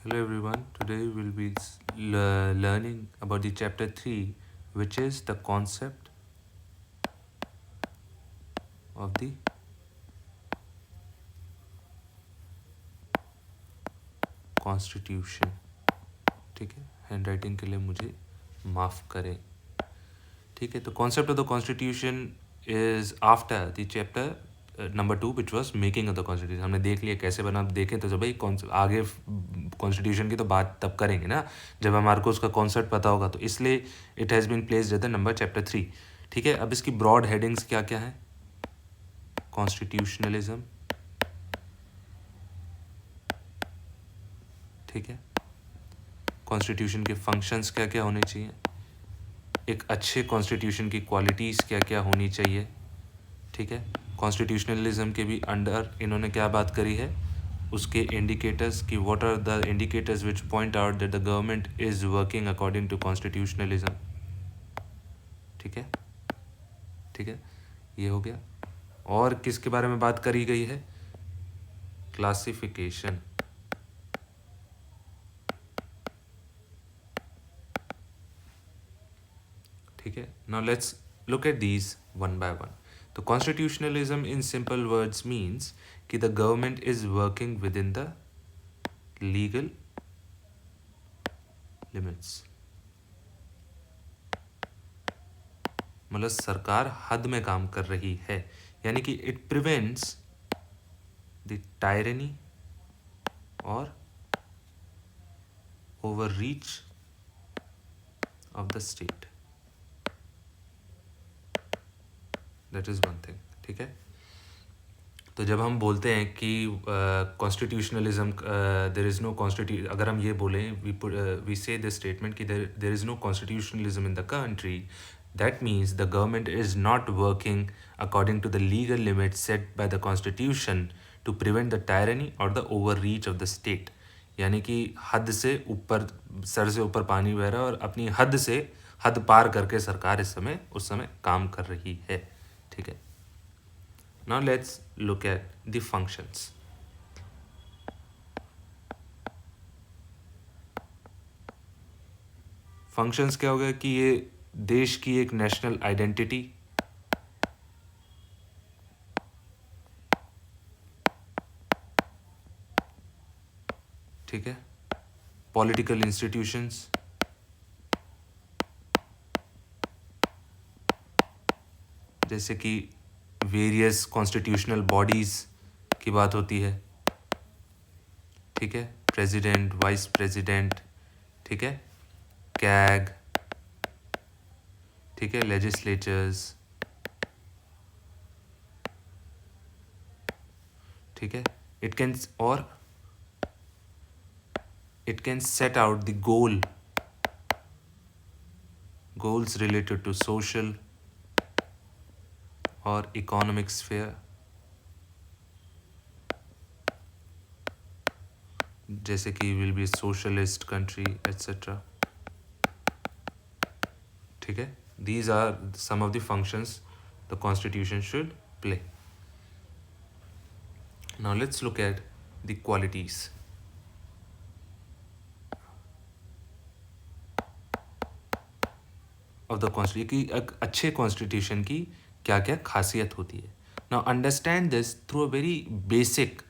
Hello everyone. Today we'll be learning about the chapter 3, which is the concept of the constitution. ठीक है, handwriting के लिए मुझे माफ़ करें. ठीक है, तो concept of the constitution is after the chapter number 2 which was making of the constitution. हमने देख लिया कैसे बना. देखें तो जब भाई आगे कॉन्स्टिट्यूशन की तो बात तब करेंगे ना जब हमारे को उसका कॉन्सेप्ट पता होगा. तो इसलिए it has been placed at the number chapter 3. ठीक है, अब इसकी ब्रॉड हेडिंग्स क्या क्या हैं. कॉन्स्टिट्यूशनलिज्म, ठीक है, कॉन्स्टिट्यूशन के फंक्शंस क्या क्या होने चाहिए, एक अच्छे कॉन्स्टिट्यूशन की क्वालिटीज़ क्या क्या होनी चाहिए. ठीक है, कॉन्स्टिट्यूशनलिज्म के भी अंडर इन्होंने क्या बात करी है, उसके इंडिकेटर्स कि what are the indicators which point out that the government is working according to constitutionalism. ठीक है, ठीक है, ये हो गया. और किसके बारे में बात करी गई है, क्लासिफिकेशन. ठीक है, now let's look at these one by one. तो constitutionalism in simple words means कि the government is working within the legal limits. मतलब सरकार हद में काम कर रही है, यानी कि इट प्रिवेंट्स द टायरनी और overreach of the state. That is one thing. ठीक है, तो जब हम बोलते हैं कि constitutionalism there is no constitu, अगर हम ये बोलें वी से दिस स्टेटमेंट कि there is no constitutionalism in the country, that means the government is not working according to the legal limit set by the constitution to prevent the tyranny और the over reach of the state. यानी कि हद से ऊपर, sir से ऊपर पानी बह रहा है और अपनी हद से हद पार करके सरकार उस समय काम कर रही है. ठीक है, now let's look at the functions. Functions क्या हो गया कि ये देश की एक नेशनल आइडेंटिटी, ठीक है, पॉलिटिकल इंस्टीट्यूशंस, जैसे कि वेरियस कॉन्स्टिट्यूशनल बॉडीज की बात होती है. ठीक है, प्रेसिडेंट, वाइस प्रेसिडेंट, ठीक है, कैग, ठीक है, लेजिस्लेचर्स, ठीक है. इट कैन और it can set out the goals related to social or economic sphere, जैसे कि will be socialist country etc. ठीक है, these are some of the functions the constitution should play. Now let's look at the qualities. Of the constitution की अच्छे constitution की क्या क्या खासियत होती है. Now understand this through a very basic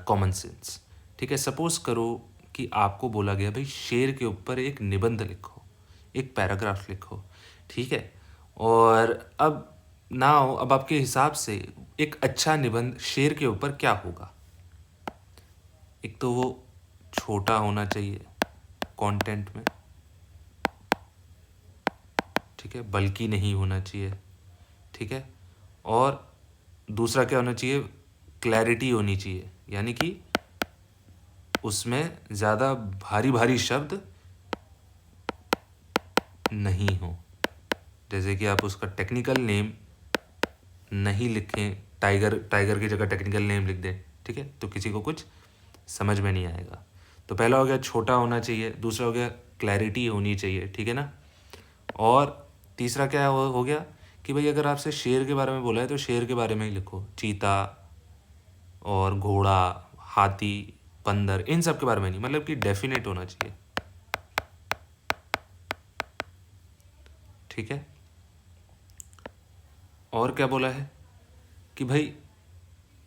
common sense. ठीक है, सपोज करो कि आपको बोला गया भाई शेर के ऊपर एक निबंध लिखो, एक पैराग्राफ लिखो. ठीक है, और अब आपके हिसाब से एक अच्छा निबंध शेर के ऊपर क्या होगा. एक तो वो छोटा होना चाहिए कंटेंट में, ठीक है, बल्कि नहीं होना चाहिए. ठीक है, और दूसरा क्या होना चाहिए, क्लैरिटी होनी चाहिए, यानी कि उसमें ज़्यादा भारी भारी शब्द नहीं हो. जैसे कि आप उसका टेक्निकल नेम नहीं लिखें, टाइगर की जगह टेक्निकल नेम लिख दें. ठीक है, तो किसी को कुछ समझ में नहीं आएगा. तो पहला हो गया छोटा होना चाहिए, दूसरा हो गया क्लैरिटी होनी चाहिए. ठीक है ना, और तीसरा क्या हो गया कि भाई अगर आपसे शेर के बारे में बोला है तो शेर के बारे में ही लिखो, चीता और घोड़ा, हाथी, 15, इन सब के बारे में नहीं, मतलब कि डेफिनेट होना चाहिए, ठीक है। और क्या बोला है कि भाई,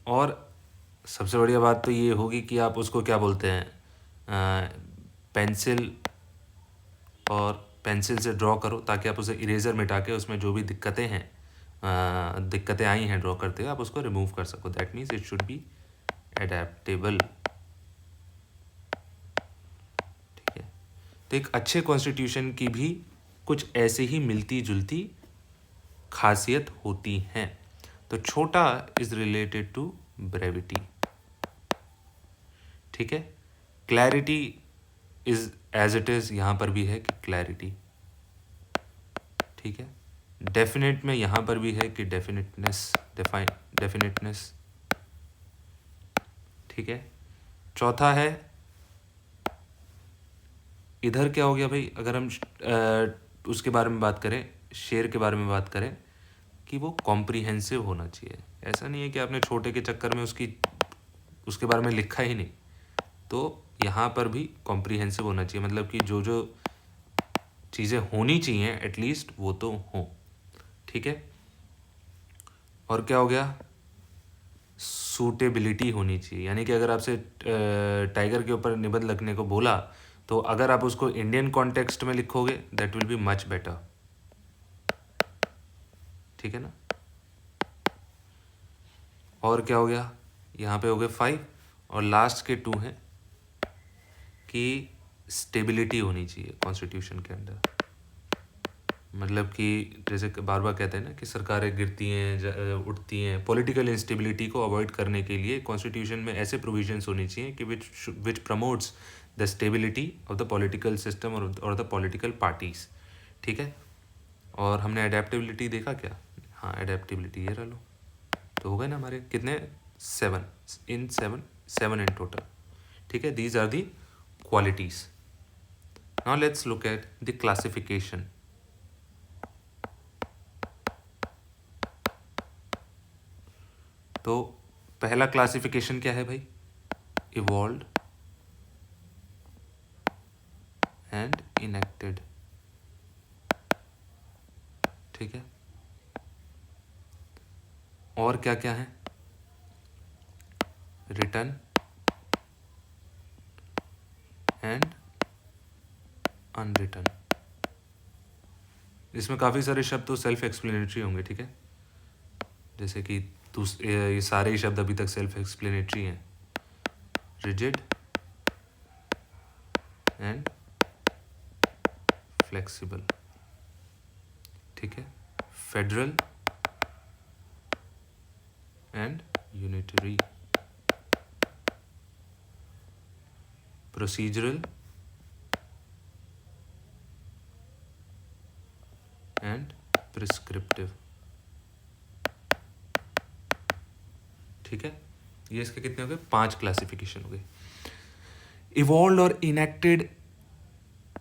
और सबसे बढ़िया बात तो ये होगी कि आप उसको क्या बोलते हैं, पेंसिल और पेंसिल से ड्रॉ करो, ताकि आप उसे इरेज़र मिटा के उसमें जो भी दिक्कतें हैं, दिक्कतें आई हैं ड्रॉ करते हुए, आप उसको रिमूव कर सको। That means it should be adaptable, ठीक है। तो एक अच्छे कॉन्स्टिट्यूशन की भी कुछ ऐसे ही मिलती जुलती खासियत होती हैं। तो छोटा इज रिलेटेड टू ब्रेविटी, ठीक है। Clarity is as it is, यहाँ पर भी है कि क्लैरिटी, ठीक है। डेफिनेट में यहाँ पर भी है कि डेफिनेटनेस, डेफिनेटनेस, ठीक है। चौथा है, इधर क्या हो गया भाई, अगर हम उसके बारे में बात करें, शेर के बारे में बात करें, कि वो कॉम्प्रिहेंसिव होना चाहिए। ऐसा नहीं है कि आपने छोटे के चक्कर में उसके बारे में लिखा ही नहीं, तो यहाँ पर भी कॉम्प्रिहेंसिव होना चाहिए, मतलब कि जो जो चीज़ें होनी चाहिए एटलीस्ट वो तो हों, ठीक है। और क्या हो गया, सूटेबिलिटी होनी चाहिए, यानी कि अगर आपसे टाइगर के ऊपर निबंध लिखने को बोला, तो अगर आप उसको इंडियन कॉन्टेक्स्ट में लिखोगे that will be much better, ठीक है ना। और क्या हो गया, यहाँ पे हो गए 5, और लास्ट के 2 हैं कि स्टेबिलिटी होनी चाहिए कॉन्स्टिट्यूशन के अंदर, मतलब कि जैसे बार बार कहते हैं ना कि सरकारें गिरती हैं, उठती हैं, पॉलिटिकल इंस्टेबिलिटी को अवॉइड करने के लिए कॉन्स्टिट्यूशन में ऐसे प्रोविजंस होनी चाहिए कि which promotes the stability of the political system और द पॉलिटिकल पार्टीज, ठीक है। और हमने अडेप्टेबिलिटी देखा क्या, हाँ अडेप्टेबिलिटी ये रह लो, तो हो गए ना हमारे कितने, 7 इन टोटल, ठीक है। These are the qualities. Now let's look at the classification. तो पहला क्लासिफिकेशन क्या है भाई, इवॉल्व्ड एंड इनेक्टेड, ठीक है। और क्या क्या है, रिटन एंड अनरिटन। इसमें काफ़ी सारे शब्द तो सेल्फ एक्सप्लेनेटरी होंगे, ठीक है, जैसे कि ये सारे ही शब्द अभी तक सेल्फ एक्सप्लेनेटरी हैं, रिजिड एंड फ्लेक्सिबल, ठीक है, federal and unitary, procedural and prescriptive, ठीक है। ये इसके कितने हो गए, 5 क्लासिफिकेशन हो गए। इवॉल्व और इनेक्टेड,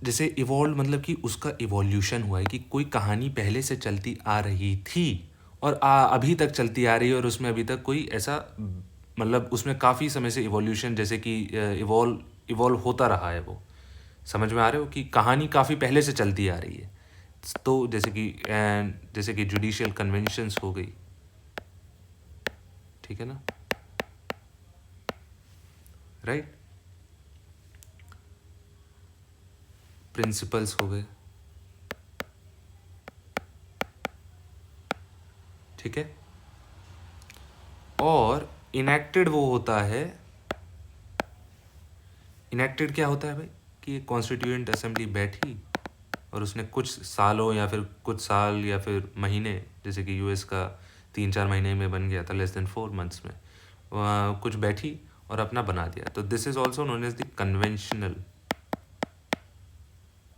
जैसे इवॉल्व मतलब कि उसका इवोल्यूशन हुआ है, कि कोई कहानी पहले से चलती आ रही थी और अभी तक चलती आ रही है, और उसमें अभी तक कोई ऐसा, मतलब उसमें काफ़ी समय से इवोल्यूशन, जैसे कि इवॉल्व होता रहा है, वो समझ में आ रहे हो कि कहानी काफ़ी पहले से चलती आ रही है। तो जैसे कि जुडिशियल कन्वेंशंस हो गई, ठीक है ना, राइट, प्रिंसिपल्स हो गए, ठीक है। और इनेक्टेड वो होता है, इनेक्टेड क्या होता है भाई, कि एक कॉन्स्टिट्यूएंट असेंबली बैठी और उसने कुछ सालों या फिर कुछ साल या फिर महीने, जैसे कि यूएस का 3-4 महीने में बन गया था, लेस देन 4 मंथ्स में, कुछ बैठी और अपना बना दिया। तो this is also known as the conventional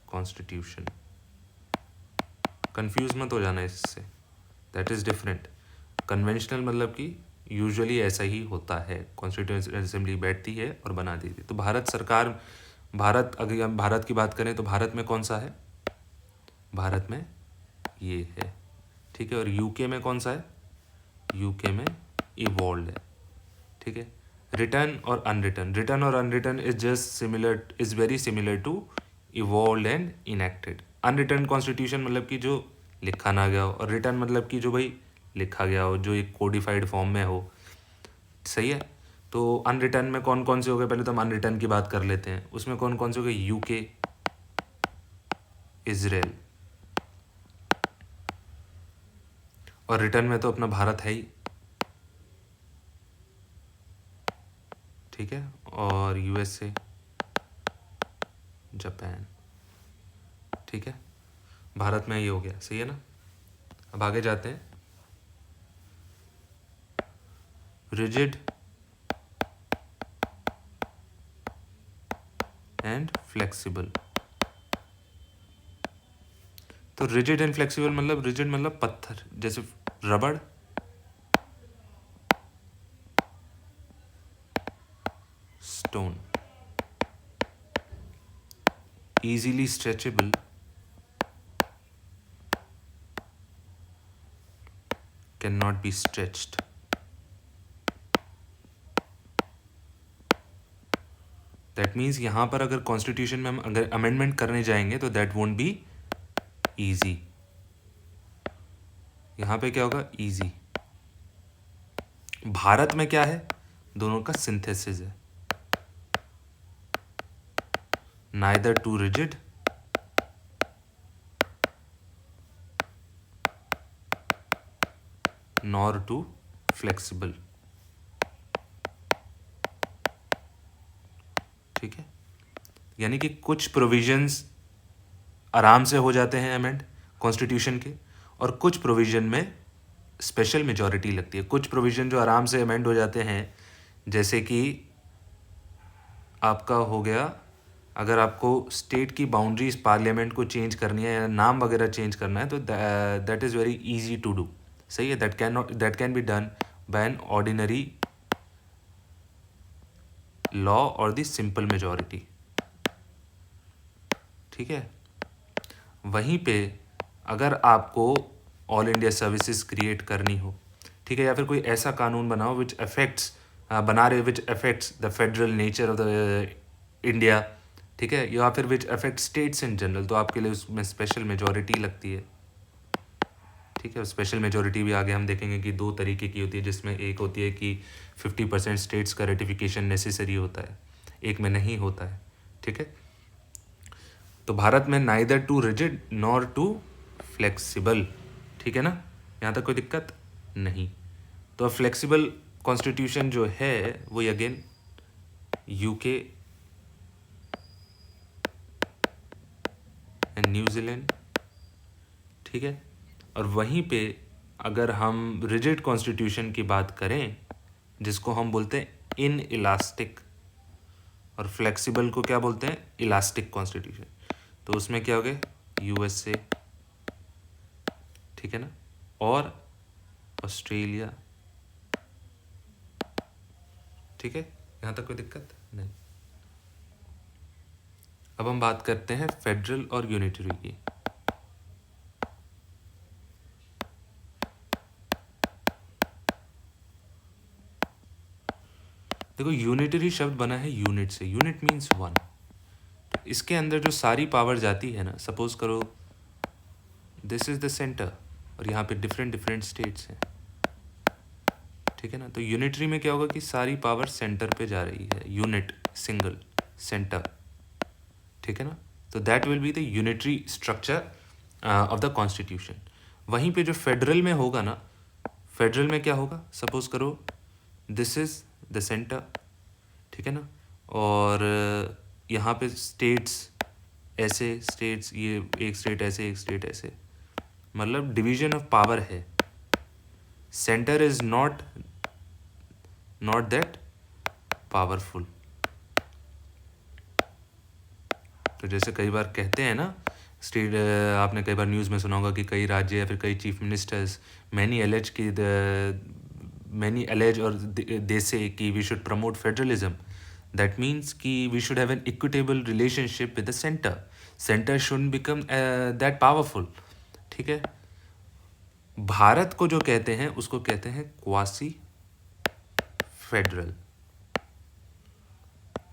constitution. Confuse मत हो जाना इससे, दैट इज़ डिफरेंट। कन्वेंशनल मतलब कि यूजुअली ऐसा ही होता है, कॉन्स्टिट्यूएंट असेंबली बैठती है और बना देती है। तो भारत सरकार, अगर हम भारत की बात करें तो भारत में कौन सा है, भारत में ये है, ठीक है। और यूके में कौन सा है, यूके में इवॉल्व है, ठीक है। रिटर्न और unwritten is just similar, is very similar to evolve and enacted. Unwritten constitution मतलब कि जो लिखा ना गया हो, और रिटर्न मतलब कि जो भाई लिखा गया हो, जो एक कोडिफाइड फॉर्म में हो। सही है। तो अनरिटर्न में कौन कौन से हो गए, पहले तो हम अनरिटर्न की बात कर लेते हैं। उसमें कौन कौन से हो गए, यूके, इजराइल, और रिटर्न में तो अपना भारत है ही, ठीक है, और यूएसए, जापान, ठीक है। भारत में ये हो गया, सही है ना। अब आगे जाते हैं। Rigid and flexible. तो रिजिड एंड फ्लेक्सिबल मतलब, रिजिड मतलब पत्थर, जैसे रबड़, stone. easily stretchable, cannot be stretched। That means यहाँ पर अगर कॉन्स्टिट्यूशन में हम अगर अमेंडमेंट करने जाएंगे तो दैट वोंट बी ईजी। यहाँ पे क्या होगा, ईजी। भारत में क्या है, दोनों का सिंथेसिस है, neither too rigid nor too flexible, ठीक है। यानी कि कुछ प्रोविजंस आराम से हो जाते हैं अमेंड कॉन्स्टिट्यूशन के, और कुछ प्रोविजन में स्पेशल मेजॉरिटी लगती है। कुछ प्रोविजन जो आराम से अमेंड हो जाते हैं, जैसे कि आपका हो गया, अगर आपको स्टेट की बाउंड्रीज पार्लियामेंट को चेंज करनी है या नाम वगैरह चेंज करना है, तो that is very easy to do. सही है। That can be done by an ordinary law और द सिंपल मेजॉरिटी, ठीक है। वहीं पे अगर आपको ऑल इंडिया सर्विसेज क्रिएट करनी हो, ठीक है, या फिर कोई ऐसा कानून बनाओ which affects which affects the federal nature of the India, ठीक है, या फिर which affect states in general, तो आपके लिए उसमें स्पेशल मेजॉरिटी लगती है, ठीक है। स्पेशल मेजॉरिटी भी आगे हम देखेंगे कि दो तरीके की होती है, जिसमें एक होती है कि 50% स्टेट्स का रेटिफिकेशन नेसेसरी होता है, एक में नहीं होता है, ठीक है। तो भारत में neither too rigid nor too flexible, ठीक है ना, यहाँ तक कोई दिक्कत नहीं। तो फ्लेक्सिबल कॉन्स्टिट्यूशन जो है वो अगेन यूके एंड न्यूजीलैंड, ठीक है। और वहीं पे अगर हम रिजिड कॉन्स्टिट्यूशन की बात करें, जिसको हम बोलते हैं इन इलास्टिक, और फ्लेक्सिबल को क्या बोलते हैं, इलास्टिक कॉन्स्टिट्यूशन, तो उसमें क्या हो गया, यूएसए, ठीक है ना, और ऑस्ट्रेलिया, ठीक है। यहाँ तक कोई दिक्कत नहीं। अब हम बात करते हैं फेडरल और यूनिटरी की। देखो, यूनिटरी शब्द बना है यूनिट से, यूनिट मीन्स वन। इसके अंदर जो सारी पावर जाती है ना, सपोज करो दिस इज द सेंटर और यहाँ पे डिफरेंट डिफरेंट स्टेट्स हैं, ठीक है ना। तो यूनिटरी में क्या होगा कि सारी पावर सेंटर पे जा रही है, यूनिट, सिंगल, सेंटर, ठीक है ना। तो that will be the unitary structure of the constitution. वहीं पे जो फेडरल में होगा ना, फेडरल में क्या होगा, सपोज करो दिस इज द सेंटर, ठीक है ना, और यहाँ पे स्टेट्स ऐसे, स्टेट्स ये एक स्टेट ऐसे, एक स्टेट ऐसे, मतलब डिवीजन ऑफ पावर है। Centre is not that powerful. तो जैसे कई बार कहते हैं ना, स्टेट, आपने कई बार न्यूज़ में सुना होगा कि कई राज्य या फिर कई चीफ मिनिस्टर्स मैनी एलेज और दे से कि we should promote federalism. That means कि we should have an equitable relationship with the centre. Centre should become that powerful, ठीक है। भारत को जो कहते हैं उसको कहते हैं quasi federal,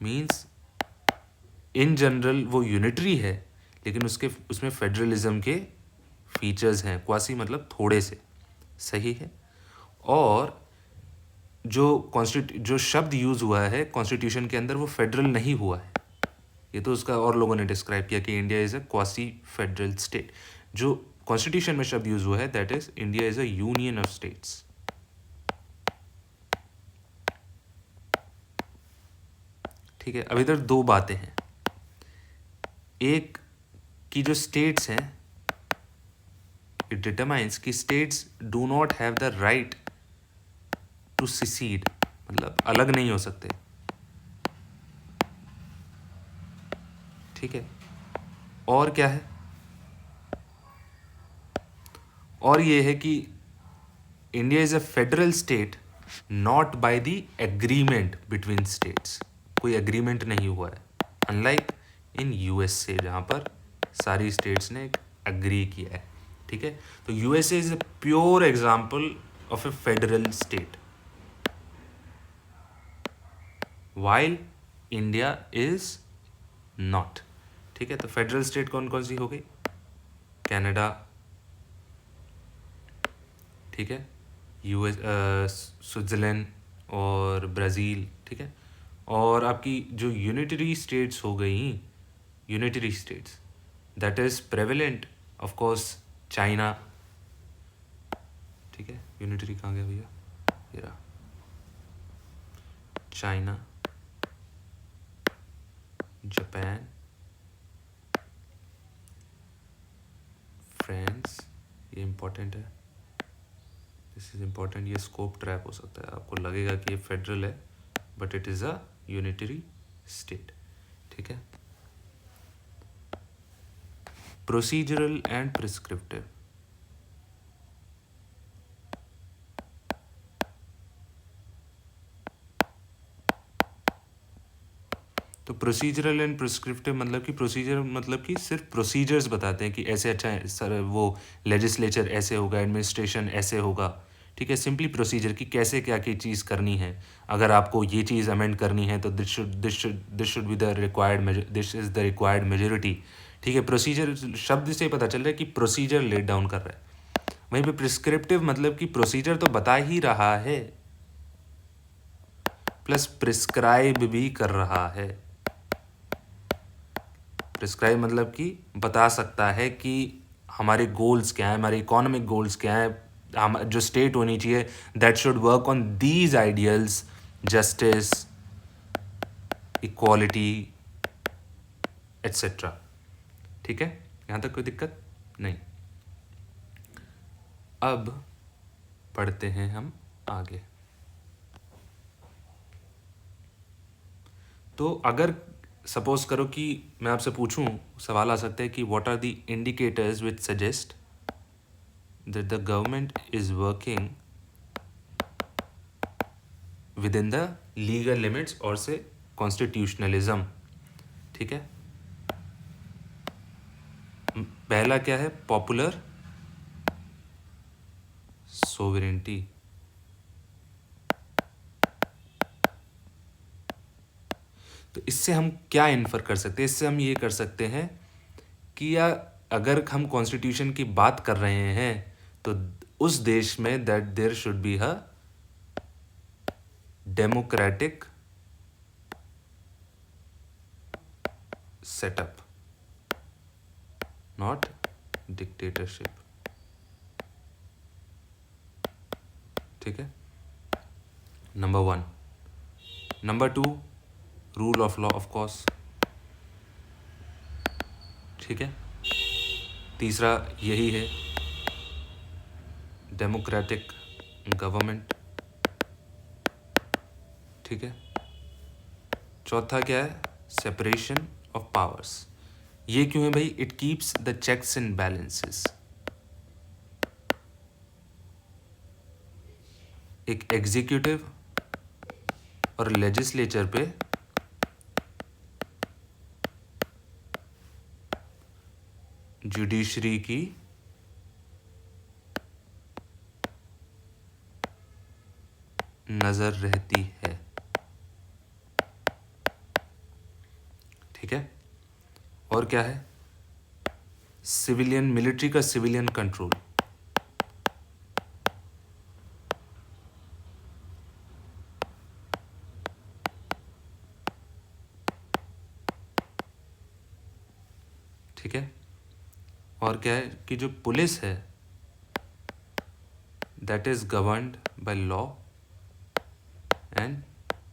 means in general वो यूनिटरी है, लेकिन उसमें फेडरलिज्म के फीचर्स हैं। क्वासी मतलब थोड़े से, सही है। और जो शब्द यूज़ हुआ है कॉन्स्टिट्यूशन के अंदर वो फेडरल नहीं हुआ है। ये तो उसका और लोगों ने डिस्क्राइब किया कि India is a quasi federal state. जो कॉन्स्टिट्यूशन में शब्द यूज़ हुआ है that is India is a union of states. ठीक है, अब इधर दो बातें हैं। एक कि जो स्टेट्स हैं, इट डिटरमाइंस कि states do not have the right to secede, मतलब अलग नहीं हो सकते। ठीक है, और क्या है, और ये है कि India is a federal state not by the agreement between states. कोई एग्रीमेंट नहीं हुआ है, अनलाइक इन यूएसए जहाँ पर सारी स्टेट्स ने एग्री किया है। ठीक है, तो USA is a pure example of A federal state, while India is not. ठीक है, तो फेडरल स्टेट कौन कौन सी हो गई? कनाडा, ठीक है, यूएस, स्विट्ज़रलैंड और ब्राज़ील। ठीक है, और आपकी जो यूनिटरी स्टेट्स हो गई, unitary states that is prevalent of course China. ठीक है, यूनिटरी कहाँ गया भैया, ये रहा, चाइना, जापान, फ्रांस, ये इम्पोर्टेंट है, दिस इज़ इम्पोर्टेंट। ये स्कोप ट्रैप हो सकता है, आपको लगेगा कि ये फेडरल है but it is a unitary state. ठीक है, प्रोसीजरल एंड प्रिस्क्रिप्टिव। तो प्रोसीजरल एंड प्रिस्क्रिप्टिव मतलब कि प्रोसीजर मतलब कि सिर्फ प्रोसीजर्स बताते हैं कि ऐसे अच्छा है सर, वो लेजिस्लेचर ऐसे होगा, एडमिनिस्ट्रेशन ऐसे होगा। ठीक है, सिंपली प्रोसीजर कि कैसे क्या की चीज़ करनी है। अगर आपको ये चीज़ अमेंड करनी है तो this should be the required, this is the required majority. ठीक है, प्रोसीजर शब्द से पता चल रहा है कि प्रोसीजर लेट डाउन कर रहा है। वहीं पे प्रिस्क्रिप्टिव मतलब कि प्रोसीजर तो बता ही रहा है प्लस प्रिस्क्राइब भी कर रहा है। प्रिस्क्राइब मतलब कि बता सकता है कि हमारे गोल्स क्या हैं, हमारे इकोनॉमिक गोल्स क्या हैं, हम जो स्टेट होनी चाहिए that should work on these ideals, justice, equality etcetera. ठीक है, यहाँ तक कोई दिक्कत नहीं। अब पढ़ते हैं हम आगे। तो अगर सपोज करो कि मैं आपसे पूछूं, सवाल आ सकता है कि what are the indicators which suggest that the government is working within the legal limits और से constitutionalism। ठीक है, पहला क्या है? Popular sovereignty. तो इससे हम क्या इन्फर कर सकते हैं? इससे हम ये कर सकते हैं कि या अगर हम कॉन्स्टिट्यूशन की बात कर रहे हैं तो उस देश में that there should be a democratic setup, not dictatorship. ठीक है, number 1। Number 2, rule of law of course. ठीक है, तीसरा यही है, डेमोक्रेटिक गवर्नमेंट। ठीक है, चौथा क्या है? Separation of powers. ये क्यों है भाई? It keeps the checks and balances. एक एग्जीक्यूटिव और लेजिस्लेचर पे जुडिशरी की नज़र रहती है। ठीक है। और क्या है, सिविलियन, मिलिट्री का सिविलियन कंट्रोल, ठीक है। और क्या है कि जो पुलिस है that is governed by law and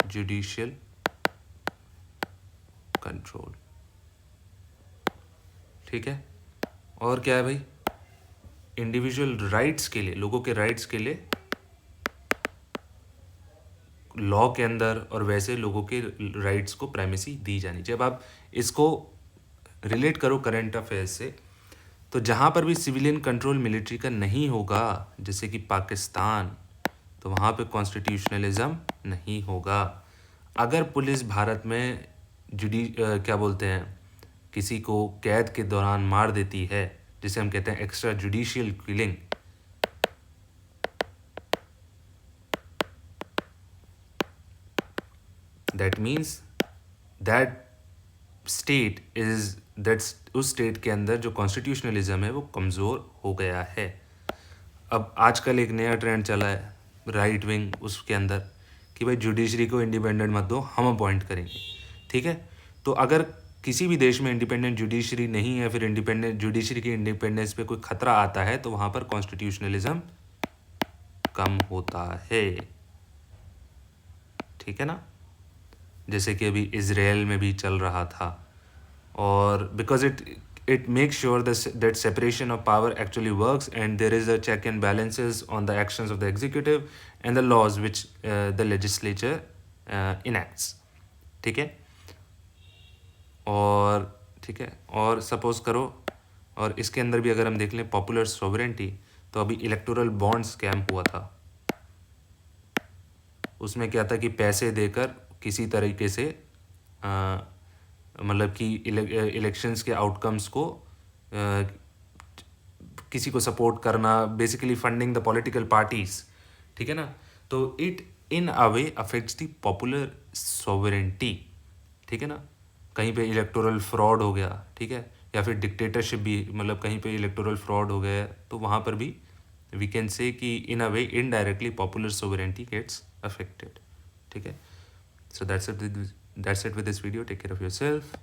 judicial control, ठीक है। और क्या है भाई, इंडिविजुअल राइट्स के लिए, लोगों के राइट्स के लिए लॉ के अंदर और वैसे लोगों के राइट्स को प्राइमेसी दी जानी चाहिए। अब आप इसको रिलेट करो करंट अफेयर्स से, तो जहाँ पर भी सिविलियन कंट्रोल मिलिट्री का नहीं होगा, जैसे कि पाकिस्तान, तो वहाँ पे कॉन्स्टिट्यूशनलिज्म नहीं होगा। अगर पुलिस भारत में क्या बोलते हैं, किसी को कैद के दौरान मार देती है, जिसे हम कहते हैं extra judicial killing, that means that state is that's, उस स्टेट के अंदर जो कॉन्स्टिट्यूशनलिज्म है वो कमज़ोर हो गया है। अब आजकल एक नया ट्रेंड चला है राइट विंग उसके अंदर कि भाई जुडिशरी को इंडिपेंडेंट मत दो, हम अपॉइंट करेंगे, ठीक है। तो अगर किसी भी देश में इंडिपेंडेंट जुडिशरी नहीं है, फिर इंडिपेंडेंट जुडिशरी की इंडिपेंडेंस पे कोई खतरा आता है, तो वहाँ पर कॉन्स्टिट्यूशनलिज्म कम होता है, ठीक है ना। जैसे कि अभी इजराइल में भी चल रहा था, और because it makes sure that separation of power actually works and there is a check and balances on the actions of the executive and the laws which the legislature enacts, ठीक है। और ठीक है, और सपोज करो, और इसके अंदर भी अगर हम देख लें पॉपुलर सॉवरेंटी, तो अभी इलेक्टोरल बॉन्ड स्कैम हुआ था। उसमें क्या था कि पैसे देकर किसी तरीके से मतलब कि इलेक्शंस के आउटकम्स को किसी को सपोर्ट करना, basically funding the political parties, ठीक है ना। तो it in a way affects the popular sovereignty, ठीक है ना। कहीं पे इलेक्टोरल फ्रॉड हो गया, ठीक है, या फिर डिक्टेटरशिप भी, मतलब कहीं पे इलेक्टोरल फ्रॉड हो गया, तो वहाँ पर भी वी कैन से कि in a way indirectly popular sovereignty gets affected, ठीक है। So that's it with this video, take care of yourself.